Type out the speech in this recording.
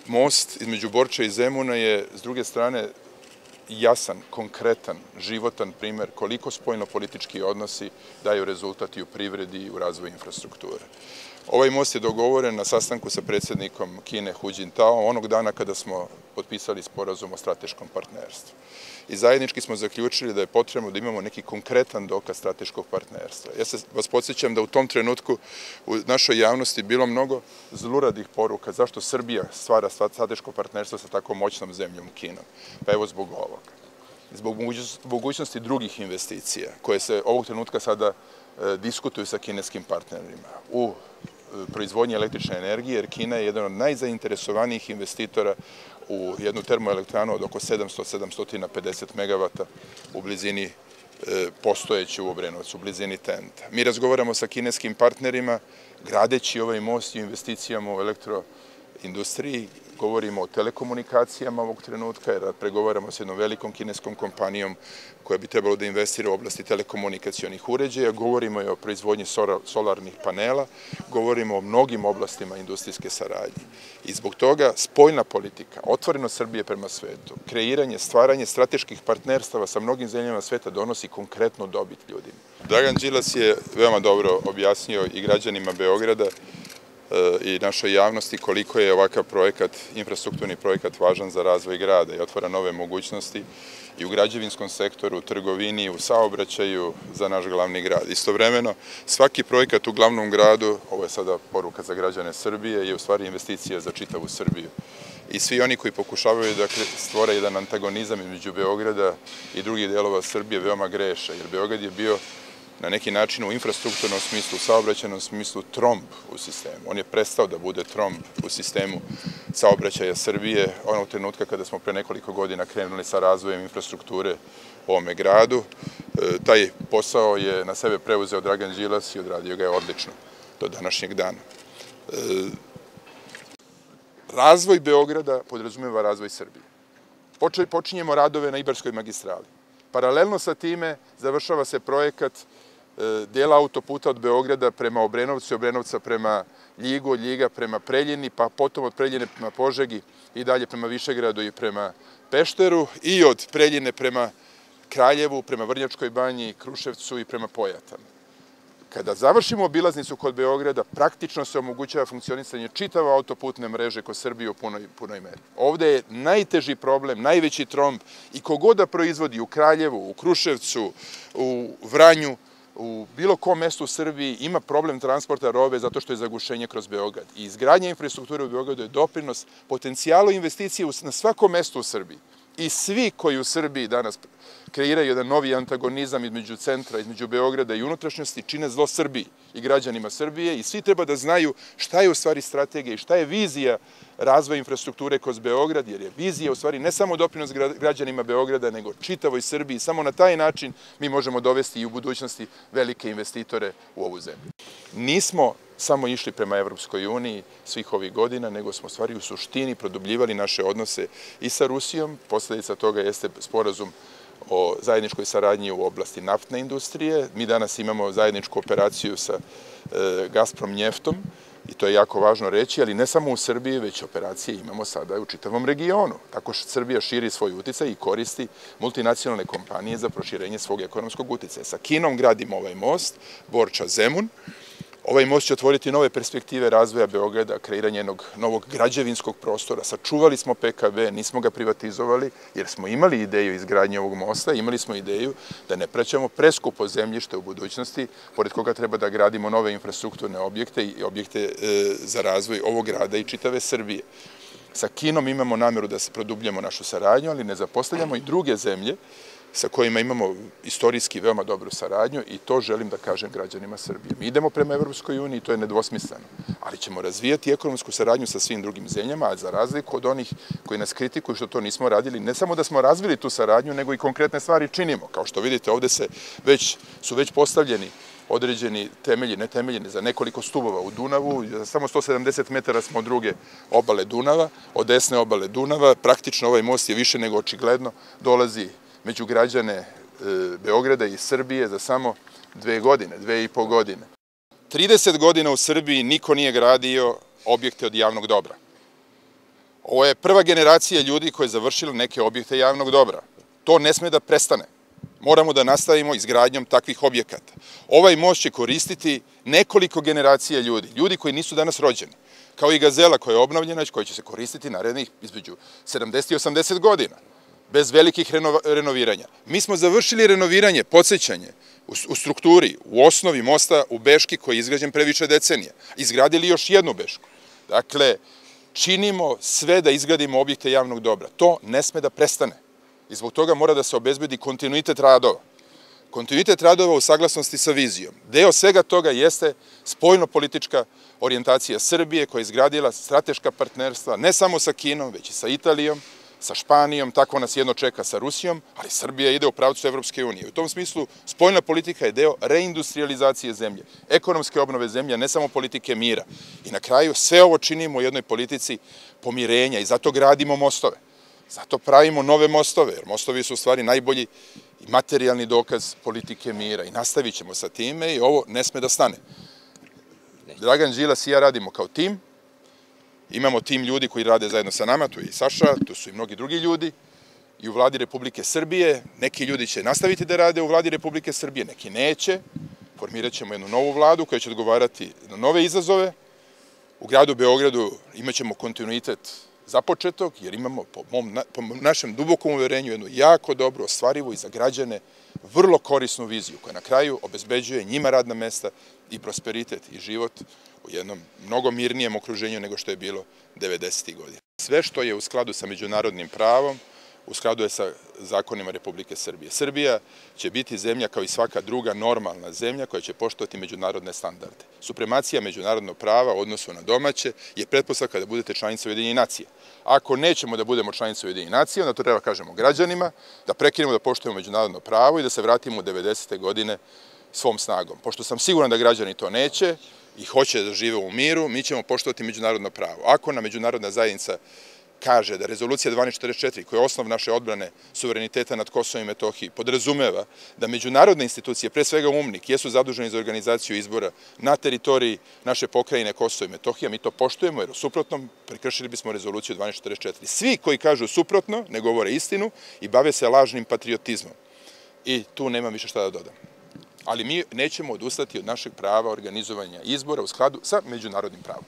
most između Borča i Zemuna je, s druge strane, jasan, konkretan, životan primer koliko spoljno-politički odnosi daju rezultat i u privredi i u razvoju infrastrukture. Ovaj most je dogovoren na sastanku sa predsjednikom Kine Hu Jintao onog dana kada smo potpisali sporazum o strateškom partnerstvu. I zajednički smo zaključili da je potrebno da imamo neki konkretan dokaz strateškog partnerstva. Ja vas podsjećam da u tom trenutku u našoj javnosti bilo mnogo zluradih poruka zašto Srbija stvara strateško partnerstvo sa tako moćnom zemljom Kinom. Pa evo zbog ovoga. Zbog mogućnosti drugih investicija koje se ovog trenutka sada diskutuju sa kineskim partnerima u proizvodnji električne energije, jer Kina je jedan od najzainteresovanijih investitora u jednu termoelektranu od oko 700-750 megavata u blizini postojeće u Obrenovcu, u blizini TENT-a. Mi razgovaramo sa kineskim partnerima, gradeći ovaj most i investicijama u elektroindustriji, govorimo o telekomunikacijama ovog trenutka, jer pregovaramo s jednom velikom kineskom kompanijom koja bi trebalo da investira u oblasti telekomunikacionih uređaja, govorimo i o proizvodnji solarnih panela, govorimo o mnogim oblastima industrijske saradnje. I zbog toga spoljna politika, otvorenost Srbije prema svetu, kreiranje, stvaranje strateških partnerstava sa mnogim zemljama sveta donosi konkretnu dobit ljudima. Dragan Đilas je veoma dobro objasnio i građanima Beograda i našoj javnosti koliko je ovakav projekat, infrastrukturni projekat važan za razvoj grada i otvara nove mogućnosti i u građevinskom sektoru, u trgovini, u saobraćaju za naš glavni grad. Istovremeno, svaki projekat u glavnom gradu, ovo je sada poruka za građane Srbije, je u stvari investicija za čitavu Srbiju. I svi oni koji pokušavaju da stvore jedan antagonizam između Beograda i drugih delova Srbije veoma greše, jer Beograd je bio na neki način u infrastrukturnom smislu, u saobraćajnom smislu tromb u sistemu. On je prestao da bude tromb u sistemu saobraćaja Srbije onog trenutka kada smo pre nekoliko godina krenuli sa razvojem infrastrukture u ovome gradu. Taj posao je na sebe preuzeo Dragan Đilas i odradio ga je odlično do današnjeg dana. Razvoj Beograda podrazumeva razvoj Srbije. Počinjemo radove na Ibarskoj magistrali. Paralelno sa time završava se projekat dela autoputa od Beograda prema Obrenovcu, Obrenovca prema Ljigu, od Ljiga prema Preljini, pa potom od Preljine prema Požegi i dalje prema Višegradu i prema Pešteru i od Preljine prema Kraljevu, prema Vrnjačkoj banji, Kruševcu i prema Pojatama. Kada završimo obilaznicu kod Beograda, praktično se omogućava funkcionisanje čitave autoputne mreže kod Srbije u punoj meri. Ovde je najteži problem, najveći tromb i kogod da proizvodi u Kraljevu, u Kruševcu, u Vranju, u bilo kom mestu u Srbiji ima problem transporta robe zato što je zagušenje kroz Beograd. I izgradnja infrastrukture u Beogradu je doprinos potencijalu investicije na svakom mestu u Srbiji. I svi koji u Srbiji danas kreiraju jedan novi antagonizam između centra, između Beograda i unutrašnjosti, čine zlo Srbiji i građanima Srbije i svi treba da znaju šta je u stvari strategija i šta je vizija razvoja infrastrukture kroz Beograd, jer je vizija u stvari ne samo doprinos građanima Beograda, nego čitavoj Srbiji. Samo na taj način mi možemo dovesti i u budućnosti velike investitore u ovu zemlju. Nismo samo išli prema Evropskoj uniji svih ovih godina, nego smo stvari u suštini produbljivali naše odnose i sa Rusijom. Posledica toga jeste sporazum o zajedničkoj saradnji u oblasti naftne industrije. Mi danas imamo zajedničku operaciju sa Gazprom Njeftom i to je jako važno reći, ali ne samo u Srbiji, već operacije imamo sada u čitavom regionu. Tako što Srbija širi svoj uticaj i koristi multinacionalne kompanije za proširenje svog ekonomskog uticaja. Sa Kinom gradimo ovaj most, Borča-Zemun. Ovaj most će otvoriti nove perspektive razvoja Beograda, kreiranje jednog novog građevinskog prostora. Sačuvali smo PKB, nismo ga privatizovali, jer smo imali ideju izgradnje ovog mosta, imali smo ideju da ne plaćamo preskupo zemljište u budućnosti, pored koga treba da gradimo nove infrastrukturne objekte i objekte za razvoj ovog grada i čitave Srbije. Sa Kinom imamo nameru da se produbljamo našu saradnju, ali ne zapostavljamo i druge zemlje sa kojima imamo istorijski veoma dobru saradnju i to želim da kažem građanima Srbije. Mi idemo prema Evropskoj uniji, to je nedvosmisleno, ali ćemo razvijati ekonomsku saradnju sa svim drugim zemljama, a za razliku od onih koji nas kritikuju što to nismo radili, ne samo da smo razvili tu saradnju, nego i konkretne stvari činimo. Kao što vidite, ovde su već postavljeni određeni temelji, ne temeljeni, za nekoliko stubova u Dunavu, samo 170 metara smo od druge obale Dunava, od desne obale Dunava, praktično ovaj most je više nego očigledno, dolazi među građane Beograda i Srbije za samo 2 godine, 2,5 godine. 30 godina u Srbiji niko nije gradio objekte od javnog dobra. Ovo je prva generacija ljudi koji je završila neke objekte javnog dobra. To ne sme da prestane. Moramo da nastavimo izgradnjom takvih objekata. Ovaj most će koristiti nekoliko generacija ljudi, ljudi koji nisu danas rođeni, kao i Gazela koja je obnovljena, koja će se koristiti narednih između 70 i 80 godina, bez velikih renoviranja. Mi smo završili renoviranje, podsjećanje u strukturi, u osnovi mosta u Beški koji je izgrađen pre više decenija. Izgradili još jednu Bešku. Dakle, činimo sve da izgradimo objekte javnog dobra. To ne sme da prestane. I zbog toga mora da se obezbedi kontinuitet radova. Kontinuitet radova u saglasnosti sa vizijom. Deo svega toga jeste spoljno-politička orijentacija Srbije koja je izgradila strateška partnerstva ne samo sa Kinom, već i sa Italijom, sa Španijom, tako nas jedno čeka sa Rusijom, ali Srbija ide u pravcu Evropske unije. U tom smislu, spoljna politika je deo reindustrializacije zemlje, ekonomske obnove zemlje, ne samo politike mira. I na kraju sve ovo činimo u jednoj politici pomirenja i zato gradimo mostove. Zato pravimo nove mostove, jer mostovi su u stvari najbolji i materijalni dokaz politike mira i nastavit ćemo sa time i ovo ne sme da stane. Dragan Đilas i ja radimo kao tim, imamo tim ljudi koji rade zajedno sa nama, tu je i Saša, tu su i mnogi drugi ljudi, i u vladi Republike Srbije. Neki ljudi će nastaviti da rade u vladi Republike Srbije, neki neće. Formirat ćemo jednu novu vladu koja će odgovarati na nove izazove. U gradu Beogradu imat ćemo kontinuitet započetog, jer imamo, po našem dubokom uverenju, jednu jako dobru, ostvarivu i za građane vrlo korisnu viziju, koja na kraju obezbeđuje njima radna mesta i prosperitet i život u jednom mnogo mirnijem okruženju nego što je bilo 90. godina. Sve što je u skladu sa međunarodnim pravom, u skladu je sa zakonima Republike Srbije. Srbija će biti zemlja kao i svaka druga normalna zemlja koja će poštovati međunarodne standarde. Supremacija međunarodnog prava u odnosu na domaće je pretpostavka da budete članica Ujedinjenih nacija. Ako nećemo da budemo članica Ujedinjenih nacija, onda to treba kažemo građanima, da prekinemo da poštujemo međunarodno pravo i da se vratimo u 90. godine svom snagom. Pošto sam siguran da građani to neće i hoće da žive u miru, mi ćemo poštovati međunarodno pravo. Ako nam međunarodna zajednica kaže da rezolucija 1244, koja je osnov naše odbrane suvereniteta nad Kosovom i Metohiji, podrazumeva da međunarodne institucije, pre svega UNMIK, jesu zaduženi za organizaciju izbora na teritoriji naše pokrajine Kosovo i Metohija, mi to poštujemo, jer u suprotnom prekršili bismo rezoluciju 1244. Svi koji kažu suprotno ne govore istinu i bave se lažnim patriotizmom. I tu nemam više šta da dodam. Ali mi nećemo odustati od našeg prava organizovanja izbora u skladu sa međunarodnim pravom.